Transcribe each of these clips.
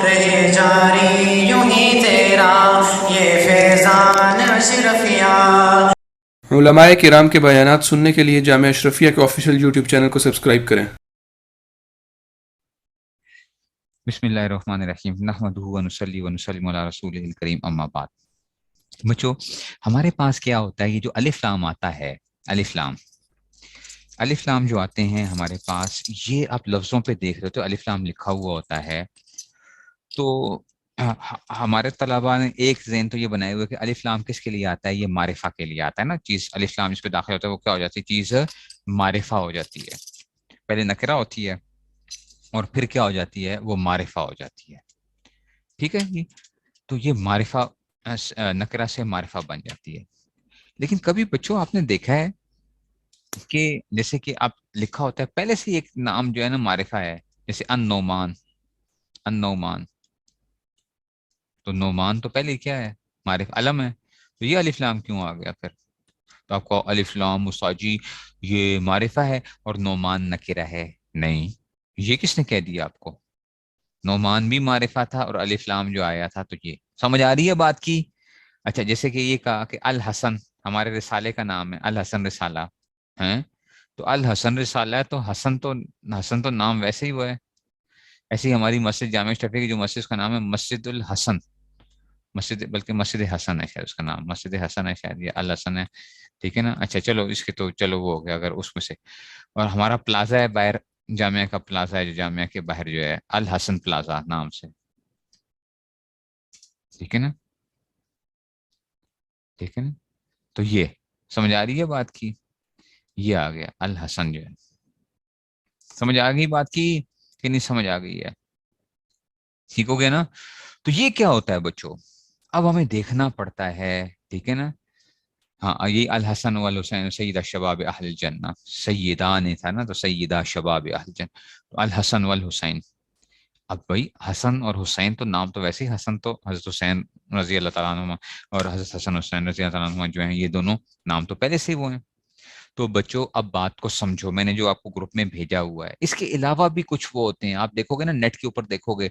رہے جاری یوں ہی تیرا یہ فیضان اشرفیہ۔ علماء کرام کے بیانات سننے کے لیے جامعہ اشرفیہ کے آفیشیل یوٹیوب چینل کو سبسکرائب کریں۔ بسم اللہ الرحمن الرحیم، نحمدہ ونصلی ونسلم علی رسولہ الکریم، اما بعد۔ بچوں، ہمارے پاس کیا ہوتا ہے، یہ جو الف لام آتا ہے، الف لام جو آتے ہیں ہمارے پاس، یہ آپ لفظوں پہ دیکھ رہے ہو تو الف لام لکھا ہوا ہوتا ہے۔ تو ہمارے طلباء نے ایک ذہن تو یہ بنائے ہوئے کہ الف لام کس کے لیے آتا ہے، یہ معرفہ کے لیے آتا ہے نا، چیز الف لام اس پہ داخل ہوتا ہے وہ کیا ہو جاتی ہے، چیز معرفہ ہو جاتی ہے، پہلے نکرہ ہوتی ہے اور پھر کیا ہو جاتی ہے، وہ معرفہ ہو جاتی ہے۔ ٹھیک ہے جی، تو یہ معرفہ نکرہ سے معرفہ بن جاتی ہے۔ لیکن کبھی بچوں آپ نے دیکھا ہے کہ جیسے کہ آپ لکھا ہوتا ہے پہلے سے ایک نام جو ہے نا معرفہ ہے، جیسے ان نعمان، تو نعمان تو پہلے کیا ہے، معرف علم ہے، تو یہ الف لام کیوں آ گیا پھر؟ تو آپ کو الف لام مساجی یہ معرفہ ہے اور نعمان نکرہ ہے؟ نہیں، یہ کس نے کہہ دیا آپ کو؟ نعمان بھی معرفہ تھا اور الف لام جو آیا تھا، تو یہ سمجھ آ رہی ہے بات کی؟ اچھا، جیسے کہ یہ کہا کہ الحسن ہمارے رسالے کا نام ہے، الحسن رسالہ ہے، تو الحسن رسالہ ہے، تو حسن تو نام ویسے ہی وہ ہے۔ ایسے ہی ہماری مسجد جامعہ اشرفیہ کی جو مسجد کا نام ہے مسجد الحسن، بلکہ مسجد حسن ہے شاید اس کا نام، مسجد حسن ہے شاید، یہ الحسن ہے، ٹھیک ہے نا۔ اچھا چلو، اس کے تو چلو وہ ہو گیا اگر اس میں سے۔ اور ہمارا پلازا ہے باہر، جامعہ کا پلازا ہے جو جامعہ کے باہر جو ہے، الحسن پلازا نام سے، ٹھیک ہے نا، ٹھیک ہے نا۔ تو یہ سمجھ آ رہی ہے بات کی، یہ آ گیا الحسن جو ہے، سمجھ آ گئی بات کی کہ نہیں سمجھ آ گئی ہے؟ ٹھیک ہو گیا نا۔ تو یہ کیا ہوتا ہے بچوں، اب ہمیں دیکھنا پڑتا ہے، ٹھیک ہے نا۔ ہاں، یہ الحسن والحسین سیدہ شباب اہل الجنہ، سیدہ نے تھا نا، تو سیدہ شباب اہل الجنہ، تو الحسن والحسین۔ اب بھائی حسن اور حسین تو نام تو ویسے ہی، حسن تو حضرت حسین رضی اللہ تعالیٰ عنہ اور حضرت حسن حسین رضی اللہ تعالیٰ عنہ جو ہیں، یہ دونوں نام تو پہلے سے ہی وہ ہیں۔ تو بچوں اب بات کو سمجھو، میں نے جو آپ کو گروپ میں بھیجا ہوا ہے، اس کے علاوہ بھی کچھ وہ ہوتے ہیں، آپ دیکھو گے نا نیٹ کے اوپر دیکھو گے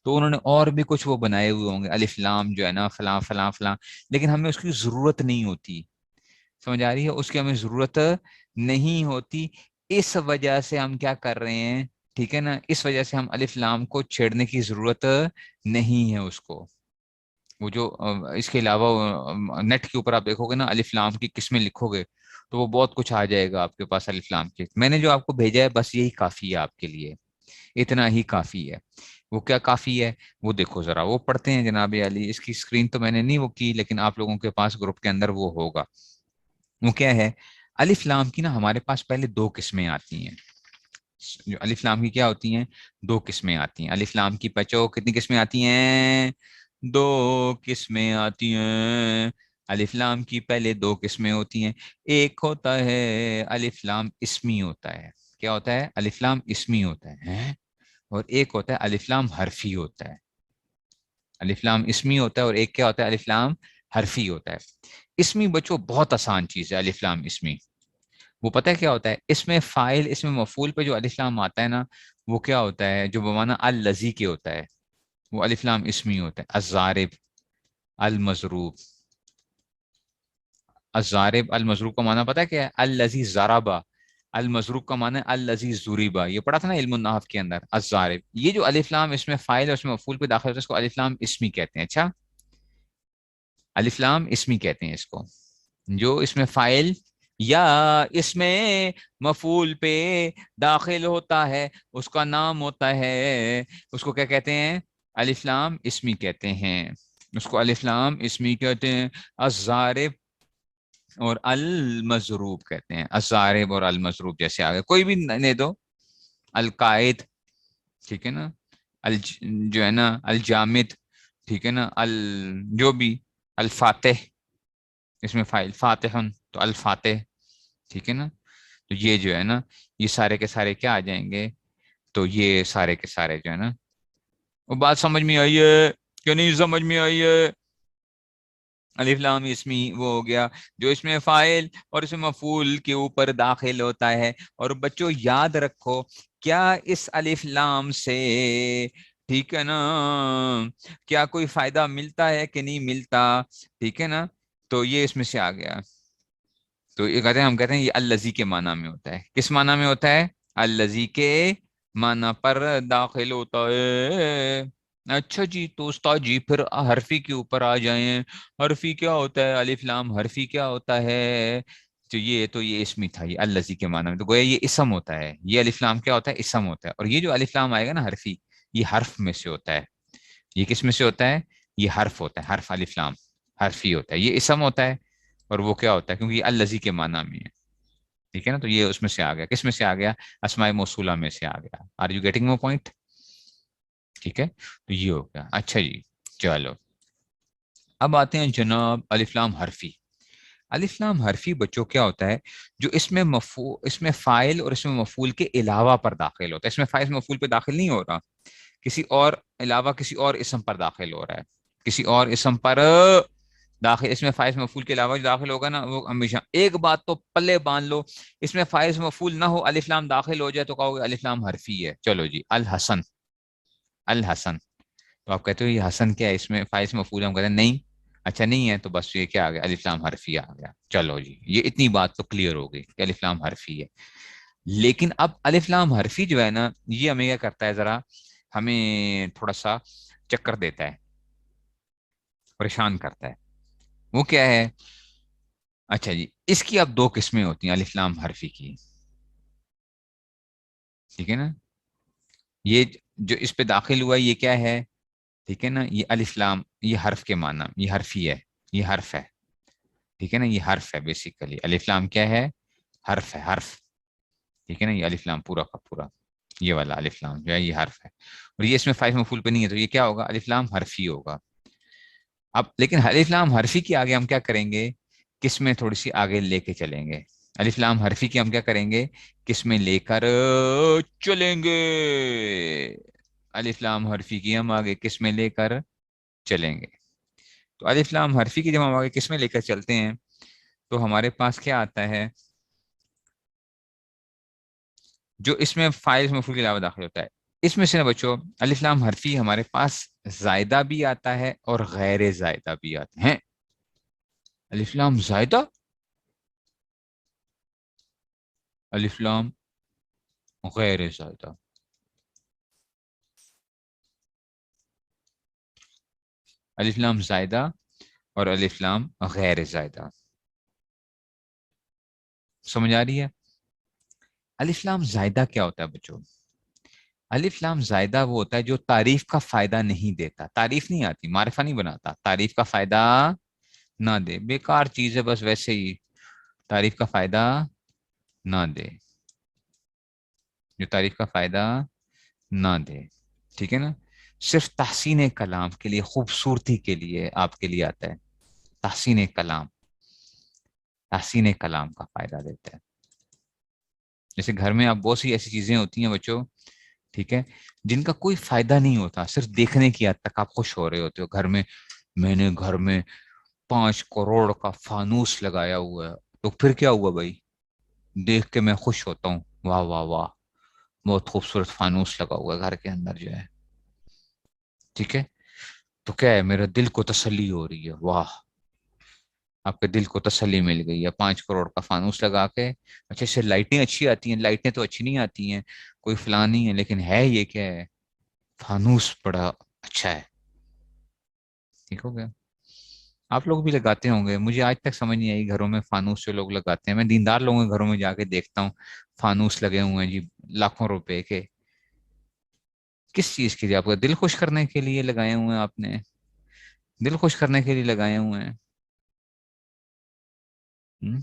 تو انہوں نے اور بھی کچھ وہ بنائے ہوئے ہوں گے، الف لام جو ہے نا فلاں فلاں فلاں، لیکن ہمیں اس کی ضرورت نہیں ہوتی، سمجھ آ رہی ہے، اس کی ہمیں ضرورت نہیں ہوتی۔ اس وجہ سے ہم کیا کر رہے ہیں، ٹھیک ہے نا، اس وجہ سے ہم الف لام کو چھیڑنے کی ضرورت نہیں ہے اس کو۔ وہ جو اس کے علاوہ نیٹ کے اوپر آپ دیکھو گے نا الف لام کی قسمیں لکھو گے تو وہ بہت کچھ آ جائے گا آپ کے پاس الف لام کے۔ میں نے جو آپ کو بھیجا ہے بس یہی کافی ہے آپ کے لیے، اتنا ہی کافی ہے۔ وہ کیا کافی ہے وہ دیکھو ذرا، وہ پڑھتے ہیں جناب علی، اس کی اسکرین تو میں نے نہیں وہ کی، لیکن آپ لوگوں کے پاس گروپ کے اندر وہ ہوگا۔ وہ کیا ہے، الف لام کی نا ہمارے پاس پہلے دو قسمیں آتی ہیں، جو الف لام کی کیا ہوتی ہیں، دو قسمیں آتی ہیں۔ الف لام کی بچوں کتنی قسمیں آتی ہیں، دو قسمیں آتی ہیں۔ الف لام کی پہلے دو قسمیں ہوتی ہیں، ایک ہوتا ہے الف لام اسمی ہوتا ہے، کیا ہوتا ہے، الف لام اسمی ہوتا ہے، اور ایک ہوتا ہے الف لام حرفی ہوتا ہے۔ الف لام اسمی ہوتا ہے اور ایک کیا ہوتا ہے، الف لام حرفی ہوتا ہے۔ اسمی بچوں بہت آسان چیز ہے، الف لام اسمی، وہ پتہ ہے کیا ہوتا ہے، اس میں فاعل اس میں مفعول پہ جو الف لام آتا ہے نا، وہ کیا ہوتا ہے، جو بمعنی الذی کے ہوتا ہے، وہ الف لام اسمی ہوتا ہے۔ الضارب، المضروب، الضارب المضروب کا معنی پتہ ہے کیا ہے، الذی ضربا، المضروب کا معنی ہے الذی ضربا، یہ پڑھا تھا نا علم النحو کے اندر، الضارب۔ یہ جو الف لام اس میں فاعل اور اس میں مفعول پہ داخل ہوتا ہے اس کو الف لام اسمی کہتے ہیں۔ اچھا، الف لام اسمی کہتے ہیں اس کو، جو اس میں فاعل یا اس میں مفعول پہ داخل ہوتا ہے اس کا نام ہوتا ہے، اس کو کیا کہتے ہیں، الف لام اسمی کہتے ہیں، اس کو الف لام اسمی کہتے ہیں۔ الضارب اور المضروب کہتے ہیں، الضارب اور المضروب جیسے آگے کوئی بھی نہیں دو، القائد، ٹھیک ہے نا، جو ہے نا الجامد، ٹھیک ہے نا، جو بھی، الفاتح، اس میں فاعل فاتحن تو الفاتح، ٹھیک ہے نا۔ تو یہ جو ہے نا یہ سارے کے سارے کیا آ جائیں گے، تو یہ سارے کے سارے جو ہے نا، وہ بات سمجھ میں آئی ہے کہ نہیں سمجھ میں آئی ہے؟ الف لام اسمی وہ ہو گیا جو اس میں فاعل اور اس میں مفعول کے اوپر داخل ہوتا ہے۔ اور بچوں یاد رکھو، کیا اس الف لام سے ٹھیک ہے نا، کیا کوئی فائدہ ملتا ہے کہ نہیں ملتا، ٹھیک ہے نا، تو یہ اس میں سے آ گیا. تو یہ کہتے ہیں، ہم کہتے ہیں یہ الذی کے معنی میں ہوتا ہے. کس معنی میں ہوتا ہے؟ الذی کے معنی پر داخل ہوتا ہے. اچھا جی، تو استاد جی پھر حرفی کے اوپر آ جائیں. حرفی کیا ہوتا ہے؟ الف لام حرفی کیا ہوتا ہے؟ تو یہ اسمی تھا، یہ الذی کے معنی میں، تو گویا یہ اسم ہوتا ہے. یہ الف لام کیا ہوتا ہے؟ اسم ہوتا ہے. اور یہ جو الف لام آئے گا نا حرفی، یہ حرف میں سے ہوتا ہے. یہ کس میں سے ہوتا ہے؟ یہ حرف ہوتا ہے. حرف الف لام حرفی ہوتا ہے. یہ اسم ہوتا ہے. اور وہ کیا ہوتا ہے؟ کیونکہ یہ الذی کے معنی میں ہے. ٹھیک ہے نا، تو یہ اس میں سے آ گیا. کس میں سے آ گیا؟ اسماء موصولہ میں سے آ گیا. Are you getting my point? ٹھیک ہے، تو یہ ہو گیا. اچھا جی، چلو اب آتے ہیں جناب الف لام حرفی. الف لام حرفی بچوں کیا ہوتا ہے؟ جو اس میں فاعل اور اس میں مفعول کے علاوہ پر داخل ہوتا ہے. اس میں فاعل مفعول پہ داخل نہیں ہو رہا، کسی اور علاوہ کسی اور اسم پر داخل ہو رہا ہے. کسی اور اسم پر داخل. اس میں فائز مفعول کے علاوہ جو داخل ہوگا نا، وہ ہمیشہ ایک بات تو پلے باندھ لو، اس میں فائز مفعول نہ ہو، الف لام داخل ہو جائے تو کہو گے الف لام حرفی ہے. چلو جی، الحسن. الحسن، تو آپ کہتے ہو یہ حسن کیا ہے؟ اس میں فائز مفعول ہے. ہم کہتے ہیں نہیں. اچھا نہیں ہے، تو بس یہ کیا آ گیا؟ الف لام حرفی آ گیا. چلو جی، یہ اتنی بات تو کلیئر ہو گئی کہ الف لام حرفی ہے. لیکن اب الف لام حرفی جو ہے نا، یہ ہمیں کیا کرتا ہے؟ ذرا ہمیں تھوڑا سا چکر دیتا ہے، پریشان کرتا ہے. وہ کیا ہے؟ اچھا جی، اس کی اب دو قسمیں ہوتی ہیں الف لام حرفی کی. ٹھیک ہے نا، یہ جو اس پہ داخل ہوا یہ کیا ہے؟ ٹھیک ہے نا، یہ الف لام، یہ حرف کے معنی، یہ حرفی ہے، یہ حرف ہے. ٹھیک ہے نا، یہ حرف ہے. بیسیکلی الف لام کیا ہے؟ حرف ہے، حرف. ٹھیک ہے نا، یہ الف لام پورا کا پورا، یہ والا الف لام جو ہے یہ حرف ہے. اور یہ اس میں فائز مفعول پہ نہیں ہے، تو یہ کیا ہوگا؟ الف لام حرفی ہوگا. اب لیکن الف لام حرفی کی آگے ہم کیا کریں گے؟ کس میں تھوڑی سی آگے لے کے چلیں گے. الف لام حرفی کی ہم کیا کریں گے؟ کس میں لے کر چلیں گے. الف لام حرفی کی ہم آگے کس میں لے کر چلیں گے. تو الف لام حرفی کی جب ہم آگے کس میں لے کر چلتے ہیں، تو ہمارے پاس کیا آتا ہے؟ جو اس میں فاعل مفعول کے علاوہ داخل ہوتا ہے. اس میں سے نا بچوں، الف لام حرفی ہمارے پاس زائدہ بھی آتا ہے اور غیر زائدہ بھی آتے ہیں. الف لام زائدہ، الف لام غیر زائدہ. الف لام زائدہ اور الف لام غیر زائدہ. سمجھ آ رہی ہے؟ الف لام زائدہ کیا ہوتا ہے بچوں؟ الف لام زائدہ وہ ہوتا ہے جو تعریف کا فائدہ نہیں دیتا. تعریف نہیں آتی، معرفہ نہیں بناتا، تعریف کا فائدہ نہ دے. بیکار چیز ہے، بس ویسے ہی تعریف کا فائدہ نہ دے، جو تعریف کا فائدہ نہ دے. ٹھیک ہے نا، صرف تحسین کلام کے لیے، خوبصورتی کے لیے آپ کے لیے آتا ہے. تحسین کلام، تحسین کلام کا فائدہ دیتا ہے. جیسے گھر میں آپ بہت سی ایسی چیزیں ہوتی ہیں بچوں، ٹھیک ہے، جن کا کوئی فائدہ نہیں ہوتا، صرف دیکھنے کی حد تک آپ خوش ہو رہے ہوتے ہو. میں نے گھر میں 5 کروڑ کا فانوس لگایا ہوا ہے، تو پھر کیا ہوا بھائی؟ دیکھ کے میں خوش ہوتا ہوں، واہ واہ واہ، بہت خوبصورت فانوس لگا ہوا ہے گھر کے اندر جو ہے. ٹھیک ہے، تو کیا ہے؟ میرے دل کو تسلی ہو رہی ہے. واہ، آپ کے دل کو تسلی مل گئی ہے 5 کروڑ کا فانوس لگا کے. اچھا، اس سے لائٹیں اچھی آتی ہیں؟ لائٹیں تو اچھی نہیں آتی ہیں، کوئی فلاں نہیں ہے، لیکن ہے یہ کیا ہے؟ فانوس بڑا اچھا ہے. ٹھیک ہو گیا؟ آپ لوگ بھی لگاتے ہوں گے. مجھے آج تک سمجھ نہیں آئی گھروں میں فانوس جو لوگ لگاتے ہیں. میں دیندار لوگوں کے گھروں میں جا کے دیکھتا ہوں فانوس لگے ہوئے ہیں جی، لاکھوں روپے کے. کس چیز کے لیے؟ آپ کا دل خوش کرنے کے لیے لگائے ہوئے ہیں؟ آپ نے دل خوش کرنے کے لیے لگائے ہوئے ہیں؟ ہم؟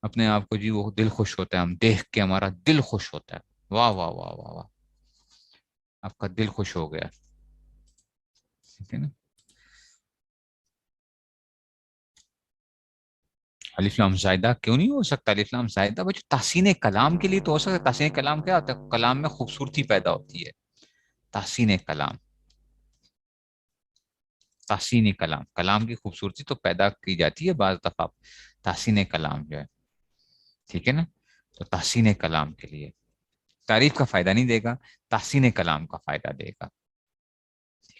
اپنے آپ کو جی، وہ دل خوش ہوتا ہے، ہم دیکھ کے ہمارا دل خوش ہوتا ہے. واہ واہ واہ واہ واہ، آپ کا دل خوش ہو گیا. ٹھیک ہے نا. الف لام زائدہ کیوں نہیں ہو سکتا؟ الف لام زائدہ بچہ تحسین کلام کے لیے تو ہو سکتا ہے. تحسین کلام کیا ہوتا ہے؟ کلام میں خوبصورتی پیدا ہوتی ہے. تحسین کلام، تحسین کلام، کلام کی خوبصورتی تو پیدا کی جاتی ہے بعض دفعہ. تحسین کلام جو ہے، ٹھیک ہے نا، تو تحسین کلام کے لیے تعریف کا فائدہ نہیں دے گا، تحسین کلام کا فائدہ دے گا.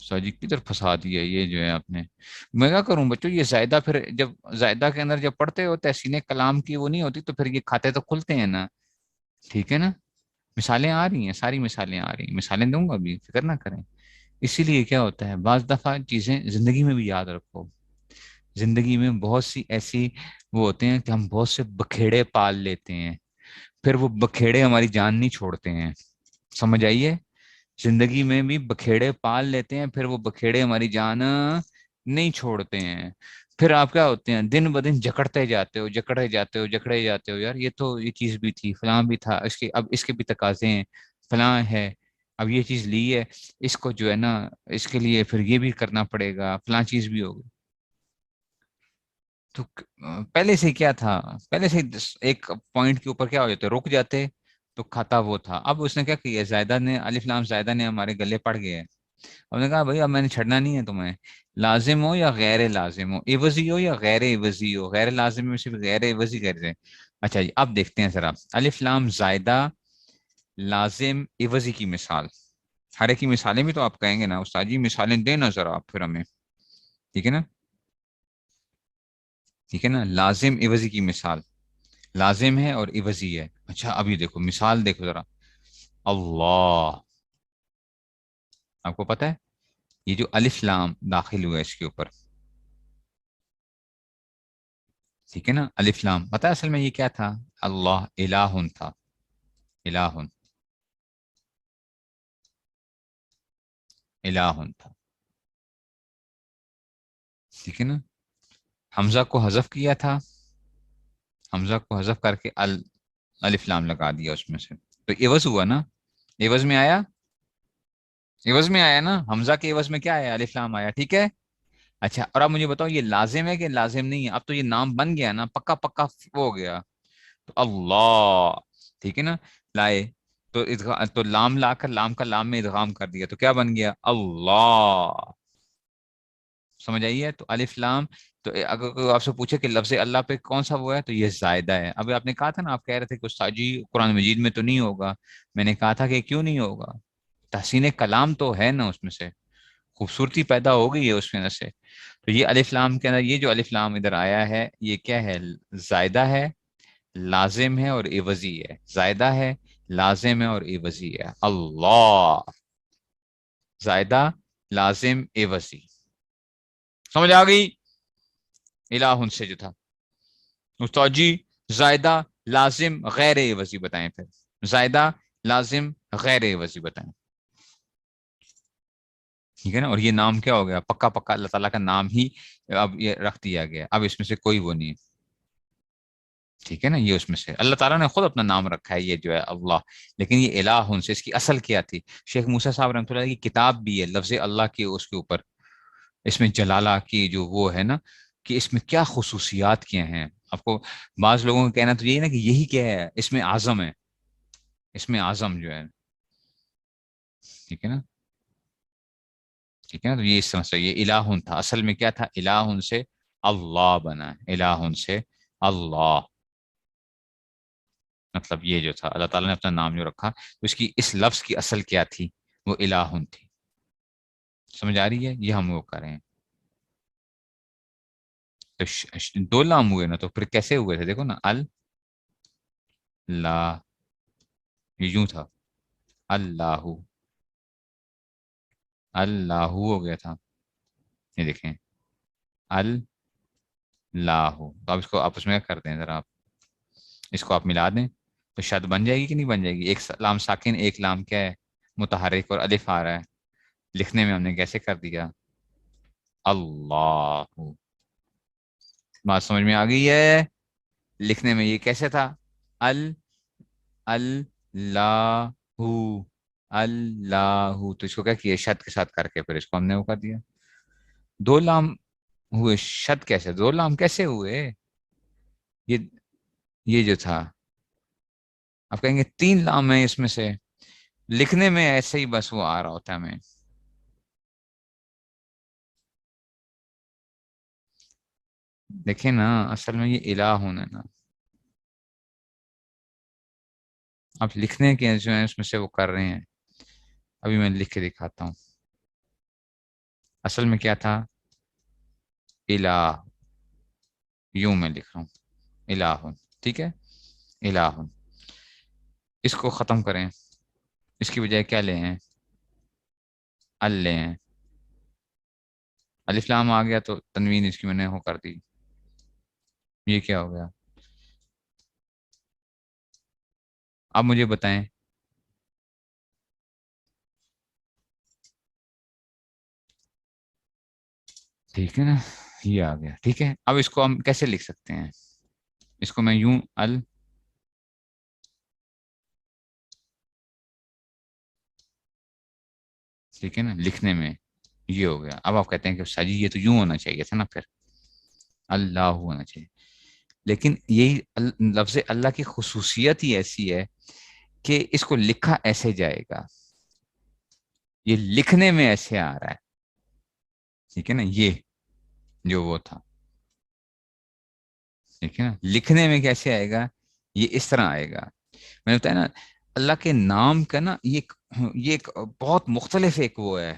سر جی کدھر پھنسا دیا یہ جو ہے آپ نے. میں کیا کروں بچوں، یہ زائدہ پھر جب زائدہ کے اندر جب پڑھتے ہو تحسین کلام کی وہ نہیں ہوتی تو پھر یہ کھاتے تو کھلتے ہیں نا. ٹھیک ہے نا. مثالیں آ رہی ہیں، ساری مثالیں آ رہی ہیں، مثالیں دوں گا ابھی، فکر نہ کریں. اسی لیے کیا ہوتا ہے بعض دفعہ چیزیں زندگی میں بھی یاد رکھو. زندگی میں بہت سی ایسی وہ ہوتے ہیں کہ ہم بہت سے بکھیڑے پال لیتے ہیں، پھر وہ بکھیڑے ہماری جان نہیں چھوڑتے ہیں. سمجھ آئیے. زندگی میں بھی بکھیڑے پال لیتے ہیں، پھر وہ بکھیڑے ہماری جان نہیں چھوڑتے ہیں. پھر آپ کیا ہوتے ہیں دن بدن جکڑتے جاتے ہو، جکڑے جاتے ہو، جکڑے جاتے ہو. یار یہ تو یہ چیز بھی تھی، فلاں بھی تھا، اس کے اب اس کے بھی تقاضے ہیں، فلاں ہے، اب یہ چیز لی ہے، اس کو جو ہے نا اس کے لیے پھر یہ بھی کرنا پڑے گا، فلاں چیز بھی ہوگی. تو پہلے سے کیا تھا، پہلے سے ایک پوائنٹ کے اوپر کیا ہو جاتے رک جاتے تو کھاتا وہ تھا. اب اس نے کیا کیا، زائدہ نے الف لام زائدہ نے ہمارے گلے پڑ گئے. اب نے کہا بھائی اب میں نے چھڑنا نہیں ہے تمہیں، لازم ہو یا غیر لازم ہو، عوضی ہو یا غیر عوضی ہو. غیر لازم میں صرف غیر عوضی کر دیں. اچھا جی اب دیکھتے ہیں ذرا الف لام زائدہ لازم عوضی کی مثال. ہر ایک کی مثالیں بھی تو آپ کہیں گے نا استاد جی مثالیں دیں نا ذرا آپ پھر ہمیں. ٹھیک ہے نا. ٹھیک ہے نا. لازم عوضی کی مثال، لازم ہے اور عوضی ہے. اچھا ابھی دیکھو مثال دیکھو ذرا. اللہ، آپ کو پتہ ہے یہ جو الف لام داخل ہوا ہے اس کے اوپر، ٹھیک ہے نا، الف لام پتہ ہے اصل میں یہ کیا تھا، اللہ الہ تھا. الہ، الہ تھا. ٹھیک ہے نا. حمزہ کو حذف کیا تھا، حمزہ کو حذف کر کے الف لام لگا دیا اس میں سے، تو عوض ہوا نا. عوض میں آیا، عوض میں آیا نا. حمزہ کے عوض میں کیا آیا، الف لام آیا. ٹھیک ہے. اچھا اور اب مجھے بتاؤ یہ لازم ہے کہ لازم نہیں ہے. اب تو یہ نام بن گیا نا، پکا پکا وہ ہو گیا. تو اللہ، ٹھیک ہے نا، لائے تو تو لام لا کر لام کا لام میں ادغام کر دیا تو کیا بن گیا، اللہ. سمجھ آئیے. تو الف لام، تو اگر کوئی آپ سے پوچھے کہ لفظ اللہ پہ کون سا وہ ہے تو یہ زائدہ ہے. ابھی آپ نے کہا تھا نا، آپ کہہ رہے تھے کہ استاد جی قرآن مجید میں تو نہیں ہوگا. میں نے کہا تھا کہ کیوں نہیں ہوگا، تحسین کلام تو ہے نا، اس میں سے خوبصورتی پیدا ہو گئی ہے اس میں سے. تو یہ الف لام کے اندر یہ جو الف لام ادھر آیا ہے یہ کیا ہے، زائدہ ہے، لازم ہے اور عوضی ہے. زائدہ ہے، لازم ہے اور عوضی ہے. اللہ، زائدہ، لازم، عوضی. سمجھ آ گئی. الہ سے جو تھا استاد جی زائدہ لازم غیر عوضی بتائیں، پھر زائدہ لازم غیر عوضی بتائیں. ٹھیک ہے نا. اور یہ نام کیا ہو گیا، پکا پکا اللہ تعالیٰ کا نام ہی اب یہ رکھ دیا گیا. اب اس میں سے کوئی وہ نہیں ہے. ٹھیک ہے نا. یہ اس میں سے اللہ تعالیٰ نے خود اپنا نام رکھا ہے یہ جو ہے اللہ. لیکن یہ الہ سے اس کی اصل کیا تھی. شیخ موسیٰ صاحب رحمۃ اللہ کی کتاب بھی ہے لفظ اللہ کی، اس کے اوپر اس میں جلالہ کی جو وہ ہے نا کہ اس میں کیا خصوصیات کیا ہیں. آپ کو بعض لوگوں کا کہنا تو یہی نا کہ یہی کیا ہے، اس میں اعظم ہے، اس میں اعظم جو ہے. ٹھیک ہے نا. ٹھیک ہے نا. تو یہ اس طرح سے یہ الہ تھا، اصل میں کیا تھا، الہ سے اللہ بنا. الہ سے اللہ، مطلب یہ جو تھا اللہ تعالیٰ نے اپنا نام جو رکھا تو اس کی اس لفظ کی اصل کیا تھی، وہ الہ تھی. سمجھ آ رہی ہے. یہ ہم وہ کریں تو دو لام ہوئے نا تو پھر کیسے ہوئے تھے دیکھو نا، اللہ، یہ یوں تھا، اللہ، اللہ ہو گیا تھا. یہ دیکھیں اللہ. تو اب اس کو آپس میں کر دیں ذرا آپ، اس کو آپ ملا دیں تو شاید بن جائے گی کہ نہیں بن جائے گی. ایک لام ساکن، ایک لام کیا ہے متحرک، اور الف آ رہا ہے. لکھنے میں ہم نے کیسے کر دیا، اللہ. بات سمجھ میں آ گئی ہے. لکھنے میں یہ کیسے تھا، ال اللہ، اللہ. تو اس کو کیا کیا، شد کے ساتھ کر کے پھر اس کو ہم نے وہ کر دیا. دو لام ہوئے، شد کیسے، دو لام کیسے ہوئے. یہ یہ جو تھا آپ کہیں گے تین لام ہیں اس میں سے، لکھنے میں ایسے ہی بس وہ آ رہا ہوتا ہے ہمیں. دیکھیں نا اصل میں یہ الہ ہونا نا، آپ لکھنے کے جو ہیں اس میں سے وہ کر رہے ہیں. ابھی میں لکھ کے دکھاتا ہوں. اصل میں کیا تھا؟ الہ، یوں میں لکھ رہا ہوں الہ، ٹھیک ہے، الہ. اس کو ختم کریں، اس کی بجائے کیا لے ہیں؟ ال لے ہیں. الف لام آ گیا تو تنوین اس کی میں نے ہو کر دی. یہ کیا ہو گیا؟ اب مجھے بتائیں، ٹھیک ہے نا، یہ آ گیا. ٹھیک ہے، اب اس کو ہم کیسے لکھ سکتے ہیں؟ اس کو میں یوں ٹھیک ہے نا، لکھنے میں یہ ہو گیا. اب آپ کہتے ہیں کہ ساجی یہ تو یوں ہونا چاہیے تھا نا، پھر اللہ ہونا چاہیے. لیکن یہی لفظ اللہ کی خصوصیت ہی ایسی ہے کہ اس کو لکھا ایسے جائے گا، یہ لکھنے میں ایسے آ رہا ہے. ٹھیک ہے نا، یہ جو وہ تھا، ٹھیک ہے نا، لکھنے میں کیسے آئے گا؟ یہ اس طرح آئے گا. میں نے بتایا نا، اللہ کے نام کا نا یہ ایک بہت مختلف ایک وہ ہے.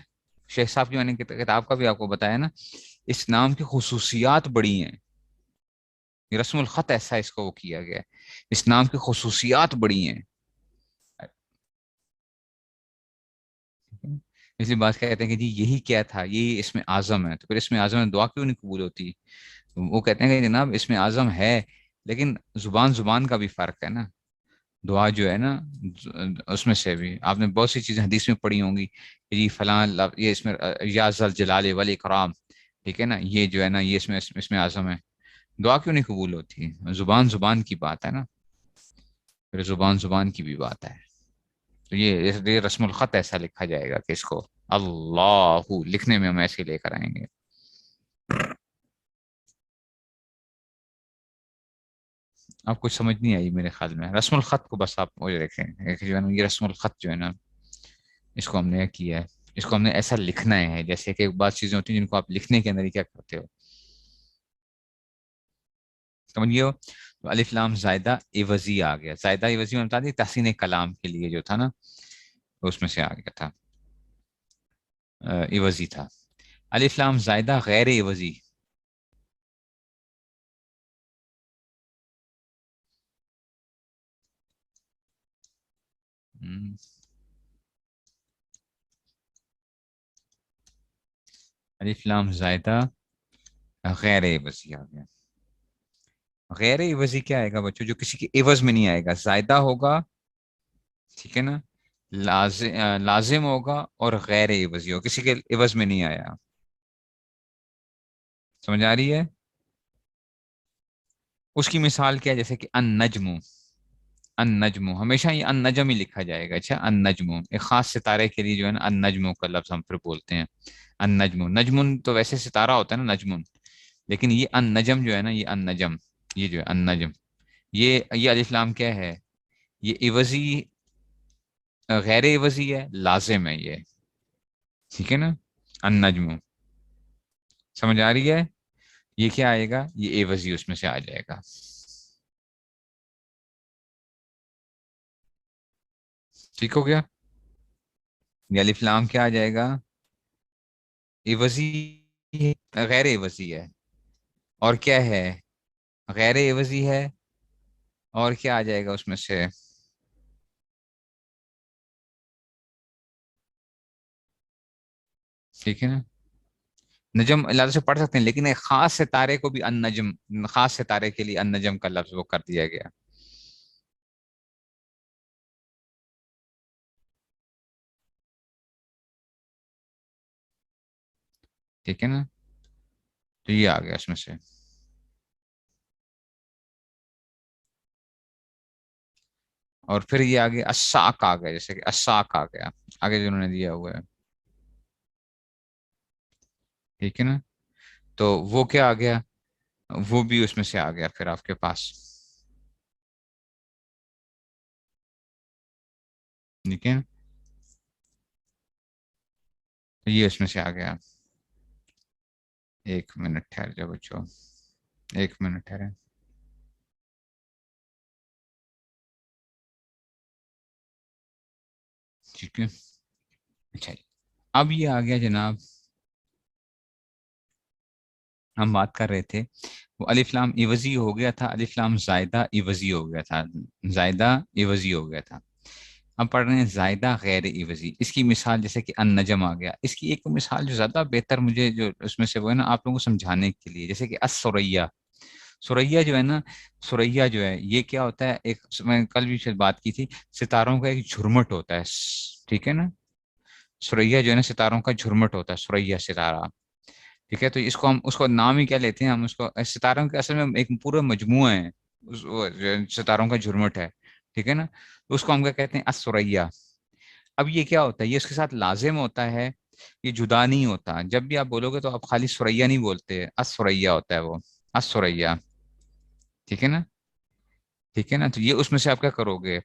شیخ صاحب کی میں نے کتاب کا بھی آپ کو بتایا نا، اس نام کی خصوصیات بڑی ہیں. یہ رسم الخط ایسا اس کو وہ کیا گیا ہے، اس نام کی خصوصیات بڑی ہیں. اس لیے بات کہتے ہیں کہ جی یہی کیا تھا، یہی اس میں اعظم ہے. تو پھر اس میں اعظم میں دعا کیوں نہیں قبول ہوتی؟ وہ کہتے ہیں کہ جناب اس میں اعظم ہے، لیکن زبان زبان کا بھی فرق ہے نا. دعا جو ہے نا، اس میں سے بھی آپ نے بہت سی چیزیں حدیث میں پڑھی ہوں گی کہ جی فلاں یہ اس میں یا ذل جلال والاکرام، ٹھیک ہے نا، یہ جو ہے نا یہ اس میں اعظم ہے. دعا کیوں نہیں قبول ہوتی؟ زبان زبان کی بات ہے نا، پھر زبان زبان کی بھی بات ہے. تو یہ رسم الخط ایسا لکھا جائے گا کہ اس کو اللہ لکھنے میں ہم ایسے لے کر آئیں گے. آپ کچھ سمجھ نہیں آئی میرے خیال میں. رسم الخط کو بس آپ وہ رکھیں کہ جو ہے نا یہ رسم الخط جو ہے نا، اس کو ہم نے کیا ہے، اس کو ہم نے ایسا لکھنا ہے. جیسے کہ بعض چیزیں ہوتی ہیں جن کو آپ لکھنے کے اندر ہی کیا کرتے ہو، سمجھیے ہو. الف لام زائدہ عوضی آ گیا. زائدہ عوضی میں بتا دی تحسین کلام کے لیے جو تھا نا، اس میں سے آ گیا تھا، عوضی تھا. الف لام زائدہ غیر عوضی، الف لام زائدہ غیر عوضی آ گیا. غیر عوضی کیا آئے گا بچوں؟ جو کسی کے عوض میں نہیں آئے گا. زائدہ ہوگا، ٹھیک ہے نا، لازم ہوگا، اور غیر عوضی ہوگا، کسی کے عوض میں نہیں آیا. سمجھ آ رہی ہے؟ اس کی مثال کیا ہے؟ جیسے کہ ان نجم، ان نجم ہمیشہ یہ ان نجم ہی لکھا جائے گا. اچھا، ان نجم ایک خاص ستارے کے لیے جو ہے نا ان نجم کا لفظ ہم پھر بولتے ہیں. ان نجم، نجم تو ویسے ستارہ ہوتا ہے نا نجم، لیکن یہ ان نجم جو ہے نا، یہ ان نجم، یہ جو ہے ان نجم، یہ الف لام کیا ہے؟ یہ عوضی، غیر عوضی ہے، لازم ہے یہ. ٹھیک ہے نا، ان نجم. سمجھ آ رہی ہے؟ یہ کیا آئے گا؟ یہ عوضی اس میں سے آ جائے گا. ٹھیک ہو گیا؟ یہ الف لام کیا آ جائے گا؟ عوضی، غیر عوضی ہے. اور کیا ہے؟ غیر عوضی ہے. اور کیا آ جائے گا اس میں سے؟ ٹھیک ہے نا، نجم اللہ سے پڑھ سکتے ہیں، لیکن ایک خاص ستارے کو بھی ان نجم، خاص ستارے کے لیے ان نجم کا لفظ وہ کر دیا گیا. ٹھیک ہے نا، تو یہ آ گیا اس میں سے. اور پھر یہ آگے الساق آ گیا، جیسے کہ الساق آ گیا آگے جو انہوں نے دیا ہوا ہے. ٹھیک ہے نا، تو وہ کیا آ گیا؟ وہ بھی اس میں سے آ گیا پھر آپ کے پاس. ٹھیک ہے، تو یہ اس میں سے آ گیا. ایک منٹ ٹھہر جاؤ بچوں، ایک منٹ ٹھہرے. ٹھیک ہے، اچھا جی. اب یہ آ گیا جناب ہم بات کر رہے تھے وہ الف لام عوضی ہو گیا تھا، الف لام زائدہ عوضی ہو گیا تھا، زائدہ عوضی ہو گیا تھا. اب پڑھ رہے ہیں زائدہ غیر عوضی. اس کی مثال جیسے کہ النجم آ گیا. اس کی ایک مثال جو زیادہ بہتر مجھے جو اس میں سے وہ ہے نا آپ لوگوں کو سمجھانے کے لیے، جیسے کہ السریہ. سریہ جو ہے نا، سریہ جو ہے یہ کیا ہوتا ہے، ایک میں کل بھی شاید بات کی تھی، ستاروں کا ایک جھرمٹ ہوتا ہے. ٹھیک ہے نا، سریہ جو ہے نا ستاروں کا جھرمٹ ہوتا ہے، سریہ ستارہ. ٹھیک ہے، تو اس کو ہم اس کو نام ہی کیا لیتے ہیں ہم اس کو، ستاروں کے اصل میں ایک پورا مجموعہ ہے، وہ جو ستاروں کا جھرمٹ ہے. ٹھیک ہے نا، تو اس کو ہم کیا کہتے ہیں، السریہ. اب یہ کیا ہوتا ہے، یہ اس کے ساتھ لازم ہوتا ہے، یہ جدا نہیں ہوتا. جب بھی آپ بولو گے تو آپ خالی سریہ نہیں بولتے، السریہ ہوتا ہے وہ، السریہ. ٹھیک ہے نا، ٹھیک ہے نا. تو یہ اس میں سے آپ کیا کرو گے،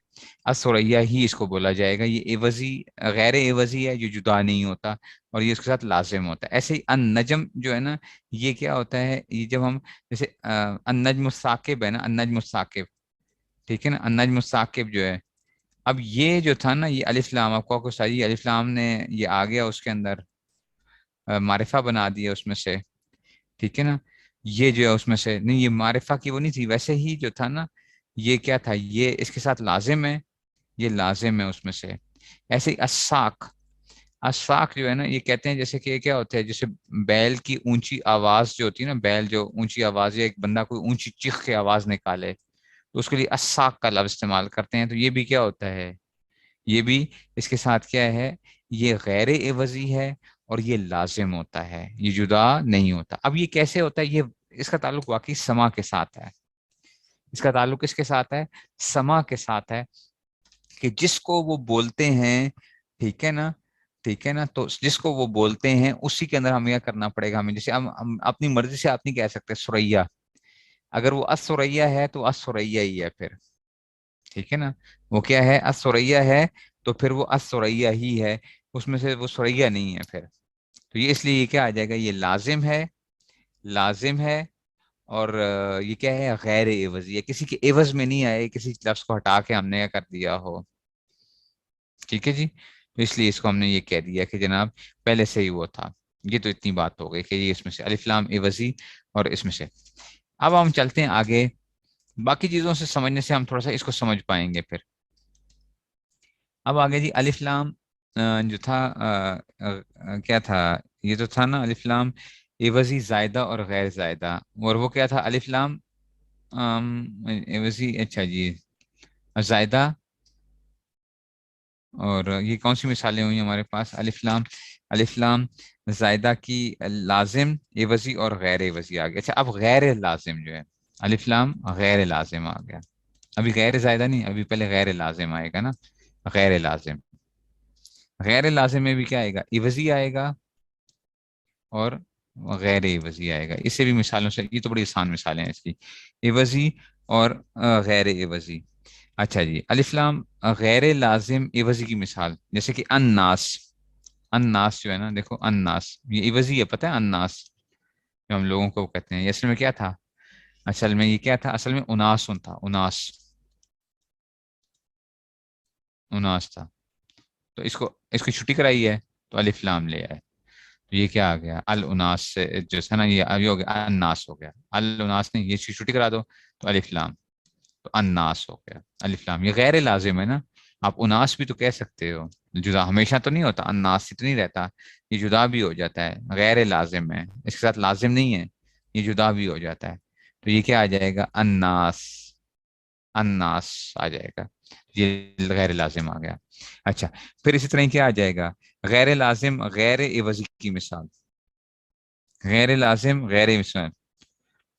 السریہ ہی اس کو بولا جائے گا. یہ عوضی غیر عوضی ہے، جو جدا نہیں ہوتا، اور یہ اس کے ساتھ لازم ہوتا ہے. ایسے ہی النجم جو ہے نا، یہ کیا ہوتا ہے، یہ جب ہم جیسے النجم الثاقب ہے نا، النجم الثاقب. ٹھیک ہے نا، النجم الثاقب جو ہے، اب یہ جو تھا نا، یہ الف لام آپ کو ساری الف لام نے یہ آ گیا اس کے اندر، معرفہ بنا دیا اس میں سے. ٹھیک ہے نا، یہ جو ہے اس میں سے نہیں، یہ معرفہ کی وہ نہیں تھی، ویسے ہی جو تھا نا یہ کیا تھا، یہ اس کے ساتھ لازم ہے، یہ لازم ہے اس میں سے. ایسے ہی الساق. الساق جو ہے نا، یہ کہتے ہیں جیسے کہ کیا ہوتا ہے، جیسے بیل کی اونچی آواز جو ہوتی ہے نا، بیل جو اونچی آواز، یا ایک بندہ کوئی اونچی چیخ کی آواز نکالے تو اس کے لیے الساق کا لفظ استعمال کرتے ہیں. تو یہ بھی کیا ہوتا ہے، یہ بھی اس کے ساتھ کیا ہے، یہ غیر عوضی ہے اور یہ لازم ہوتا ہے، یہ جدا نہیں ہوتا. اب یہ کیسے ہوتا ہے، یہ اس کا تعلق واقعی سما کے ساتھ ہے. اس کا تعلق کس کے ساتھ ہے، سما کے ساتھ ہے، کہ جس کو وہ بولتے ہیں. ٹھیک ہے نا، ٹھیک ہے نا، تو جس کو وہ بولتے ہیں اسی کے اندر ہمیں کیا کرنا پڑے گا، ہمیں جیسے ہم اپنی مرضی سے آپ نہیں کہہ سکتے سریہ. اگر وہ السریہ ہے تو السریہ ہی ہے پھر. ٹھیک ہے نا، وہ کیا ہے، السریہ ہے تو پھر وہ السریہ ہی ہے، اس میں سے وہ سریہ نہیں ہے پھر. تو یہ اس لیے یہ کیا آ جائے گا، یہ لازم ہے، لازم ہے. اور یہ کیا ہے، غیر عوضی ہے، کسی کے عوض میں نہیں آئے، کسی لفظ کو ہٹا کے ہم نے کیا کر دیا ہو. ٹھیک ہے جی، تو اس لیے اس کو ہم نے یہ کہہ دیا کہ جناب پہلے سے ہی وہ تھا. یہ تو اتنی بات ہو گئی کہ یہ اس میں سے الف لام عوضی اور اس میں سے. اب ہم چلتے ہیں آگے، باقی چیزوں سے سمجھنے سے ہم تھوڑا سا اس کو سمجھ پائیں گے پھر. اب آگے جی الف لام جو تھا کیا تھا، یہ تو تھا نا الف لام عوضی زائدہ اور غیر زائدہ، اور وہ کیا تھا الف لام عوضی، اچھا جی، زائدہ. اور یہ کون سی مثالیں ہوئی ہمارے پاس، الف لام، الف لام زائدہ کی لازم عوضی اور غیر عوضی آ گیا. اچھا اب غیر لازم جو ہے، الف لام غیر لازم آ گیا. ابھی غیر زائدہ نہیں، ابھی پہلے غیر لازم آئے گا نا. غیر لازم، غیر لازم میں بھی کیا آئے گا، عوضی آئے گا اور غیر عوضی آئے گا. اس سے بھی مثالوں سے، یہ تو بڑی آسان مثالیں ہیں اس کی، عوضی اور غیر عوضی. اچھا جی، الف لام غیر لازم عوضی کی مثال جیسے کہ الناس. الناس جو ہے نا، دیکھو الناس یہ عوضی ہے، پتہ ہے الناس جو ہم لوگوں کو کہتے ہیں، یہ اصل میں کیا تھا، اصل میں یہ کیا تھا، اصل میں اناسن تھا، اناس، اناس تھا. تو اس کو چھٹی کرائی ہے تو الف لام لے آئے. تو یہ کیا آ گیا، الاناس سے جو ہے نا، یہ ہو گیا الناس ہو گیا، الاناس نہیں، یہ چھٹی کرا دو تو الف لام، تو الناس ہو گیا الف لام. یہ غیر لازم ہے نا، آپ اناس بھی تو کہہ سکتے ہو، جدا ہمیشہ تو نہیں ہوتا، الناس سے تو نہیں رہتا، یہ جدا بھی ہو جاتا ہے، غیر لازم ہے، اس کے ساتھ لازم نہیں ہے، یہ جدا بھی ہو جاتا ہے. تو یہ کیا آ جائے گا، الناس، الناس آ جائے گا، یہ غیر لازم آ گیا. اچھا پھر اسی طرح کیا آ جائے گا، غیر لازم غیر عوضی کی مثال، غیر لازم غیر مثال.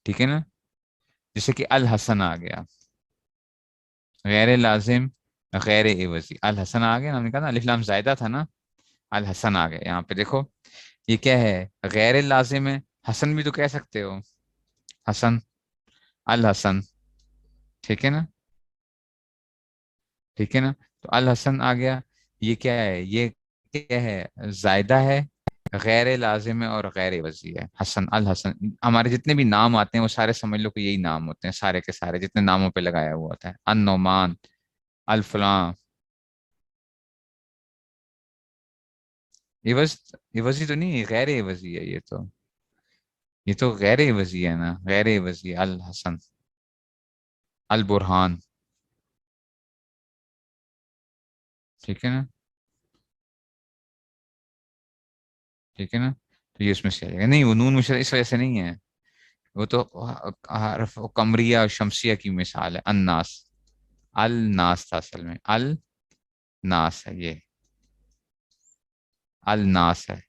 ٹھیک ہے نا، جیسے کہ الحسن آ گیا، غیر لازم غیر عوضی، الحسن آ گیا. ہم نے کہا نا الف لام زائدہ تھا نا، الحسن آ گیا. یہاں پہ دیکھو یہ کیا ہے، غیر لازم ہے، حسن بھی تو کہہ سکتے ہو، حسن، الحسن. ٹھیک ہے نا، ٹھیک ہے نا، تو الحسن آ گیا. یہ کیا ہے، یہ کیا ہے، زائدہ ہے، غیر لازم ہے اور غیر عوضی ہے. حسن، الحسن، ہمارے جتنے بھی نام آتے ہیں وہ سارے سمجھ لو کہ یہی نام ہوتے ہیں، سارے کے سارے جتنے ناموں پہ لگایا ہوا ہوتا ہے، النعمان، الفلاں. عوض، عوضی تو نہیں، غیر عوضی ہے یہ تو، یہ تو غیر عوضی ہے نا، غیر عوضی، الحسن، البرہان، ٹھیک ہے نا، ٹھیک ہے نا. تو یہ اس میں سے آ جائے گا. نہیں وہ نون مشدد اس وجہ سے نہیں ہے، وہ تو حرف قمریہ اور شمسیہ کی مثال ہے. الناس، الناس تھا اصل میں، الناس ہے، یہ الناس ہے.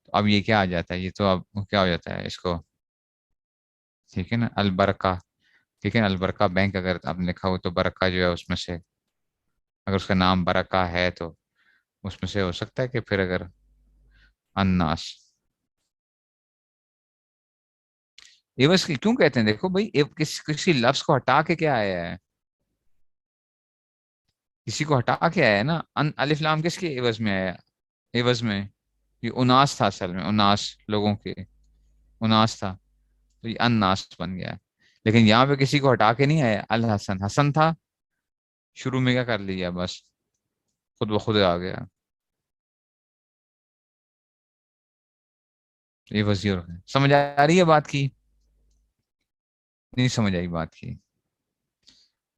تو اب یہ کیا آ جاتا ہے، یہ تو اب کیا ہو جاتا ہے اس کو، ٹھیک ہے نا، البرکہ. ٹھیک ہے نا، البرکہ بینک اگر آپ نے لکھا ہو تو برکہ جو ہے اس میں سے، اگر اس کا نام برکہ ہے تو اس میں سے ہو سکتا ہے کہ پھر اگر الناس. عوض کی کیوں کہتے ہیں؟ دیکھو بھائی، کسی لفظ کو ہٹا کے کیا آیا ہے، کسی کو ہٹا کے آیا ہے نا. الف لام کس کے عوض میں آیا؟ عوض میں یہ اناس تھا اصل میں، اناس لوگوں کے، اناس تھا، تو یہ الناس بن گیا. لیکن یہاں پہ کسی کو ہٹا کے نہیں آیا، الحسن، حسن تھا شروع میں، کیا کر لیا بس خود بخود آ گیا. یہ وزیر ہے. سمجھ آ رہی ہے بات کی؟ نہیں سمجھ آئی بات کی؟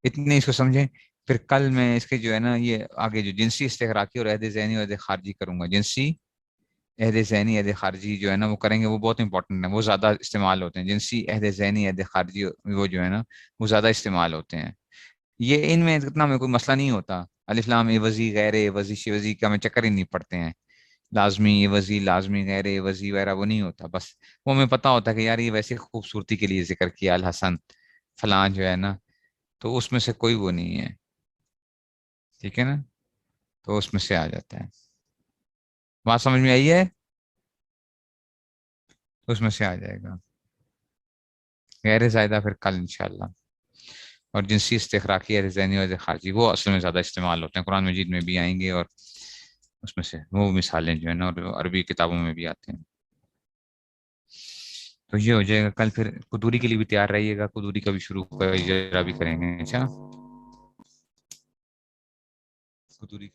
اتنے اس کو سمجھیں. پھر کل میں اس کے جو ہے نا یہ آگے جو جنسی استغراقی اور عہد ذہنی اور عہد خارجی کروں گا. جنسی، عہد ذہنی، عہد خارجی جو ہے نا وہ کریں گے، وہ بہت امپورٹنٹ ہے، وہ زیادہ استعمال ہوتے ہیں. جنسی، عہد ذہنی، عہد خارجی، وہ جو ہے نا وہ زیادہ استعمال ہوتے ہیں. یہ ان میں اتنا میں کوئی مسئلہ نہیں ہوتا. الف لام عوضی، غیر عوضی، شوزی کا ہمیں چکر ہی نہیں پڑتے ہیں. لازمی، عوضی، لازمی، غیر عوضی وغیرہ وہ نہیں ہوتا. بس وہ ہمیں پتا ہوتا ہے کہ یار یہ ویسے خوبصورتی کے لیے ذکر کیا الحسن فلاں جو ہے نا، تو اس میں سے کوئی وہ نہیں ہے. ٹھیک ہے نا، تو اس میں سے آ جاتا ہے. بات سمجھ میں آئی ہے؟ تو اس میں سے آ جائے گا. غیر زائدہ پھر کل انشاءاللہ. اور جنسی استخراقی ہے، ذہنی اور خارجی، وہ اصل میں زیادہ استعمال ہوتے ہیں، قرآن مجید میں بھی آئیں گے، اور اس میں سے وہ مثالیں جو ہے نا اور عربی کتابوں میں بھی آتے ہیں. تو یہ ہو جائے گا کل. پھر قدوری کے لیے بھی تیار رہیے گا، قدوری کا بھی شروع بھی کریں گے. اچھا قدوری